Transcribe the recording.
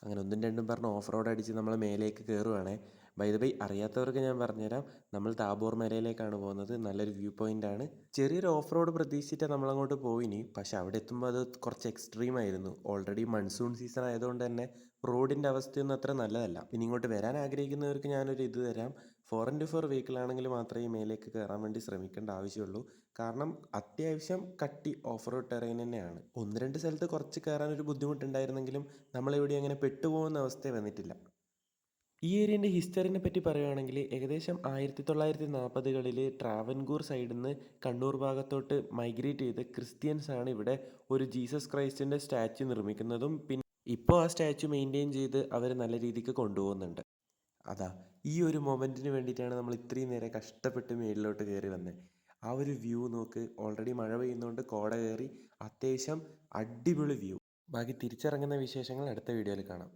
അങ്ങനെ ഒന്നും രണ്ടും പറഞ്ഞ് ഓഫ് റോഡ് അടിച്ച് നമ്മൾ മേലേക്ക് കയറുവാണേ. ബൈ ദ ബൈ അറിയാത്തവർക്ക് ഞാൻ പറഞ്ഞുതരാം, നമ്മൾ താബോർ മലയിലേക്കാണ് പോകുന്നത്. നല്ലൊരു വ്യൂ പോയിൻ്റ് ആണ്. ചെറിയൊരു ഓഫ് റോഡ് പ്രതീക്ഷിച്ചിട്ടാണ് നമ്മളങ്ങോട്ട് പോയിനി. പക്ഷെ അവിടെ എത്തുമ്പോൾ അത് കുറച്ച് എക്സ്ട്രീം ആയിരുന്നു. ഓൾറെഡി മൺസൂൺ സീസൺ ആയതുകൊണ്ട് തന്നെ റോഡിൻ്റെ അവസ്ഥയൊന്നും അത്ര നല്ലതല്ല. പിന്നെ ഇങ്ങോട്ട് വരാൻ ആഗ്രഹിക്കുന്നവർക്ക് ഞാനൊരു ഇത് തരാം. 4x4 വെഹിക്കിൾ ആണെങ്കിൽ മാത്രമേ ഈ മേലേക്ക് കയറാൻ വേണ്ടി ശ്രമിക്കേണ്ട ആവശ്യമുള്ളൂ. കാരണം അത്യാവശ്യം കട്ടി ഓഫ് റോഡ് ടെറൈൻ തന്നെയാണ്. ഒന്ന് രണ്ട് സ്ഥലത്ത് കുറച്ച് കയറാനൊരു ബുദ്ധിമുട്ടുണ്ടായിരുന്നെങ്കിലും നമ്മളിവിടെ അങ്ങനെ പെട്ടുപോകുന്ന അവസ്ഥ വന്നിട്ടില്ല. ഈ ഏരിയൻ്റെ ഹിസ്റ്ററിനെ പറ്റി പറയുകയാണെങ്കിൽ ഏകദേശം 1940കളിൽ ട്രാവൻകൂർ സൈഡിൽ നിന്ന് കണ്ണൂർ ഭാഗത്തോട്ട് മൈഗ്രേറ്റ് ചെയ്ത് ക്രിസ്ത്യൻസ് ആണ് ഇവിടെ ഒരു ജീസസ് ക്രൈസ്റ്റിൻ്റെ സ്റ്റാച്യു നിർമ്മിക്കുന്നതും പിന്നെ ഇപ്പോൾ ആ സ്റ്റാച്യു മെയിൻറ്റെയിൻ ചെയ്ത് അവർ നല്ല രീതിക്ക് കൊണ്ടുപോകുന്നുണ്ട്. അതാ ഈ ഒരു മൊമെൻറ്റിന് വേണ്ടിയിട്ടാണ് നമ്മൾ ഇത്രയും നേരം കഷ്ടപ്പെട്ട് മേളിലോട്ട് കയറി വന്നത്. ആ ഒരു വ്യൂ നോക്ക്. ഓൾറെഡി മഴ പെയ്യുന്നതുകൊണ്ട് കോട കയറി അത്യാവശ്യം അടിപൊളി വ്യൂ. ബാക്കി തിരിച്ചിറങ്ങുന്ന വിശേഷങ്ങൾ അടുത്ത വീഡിയോയിൽ കാണാം.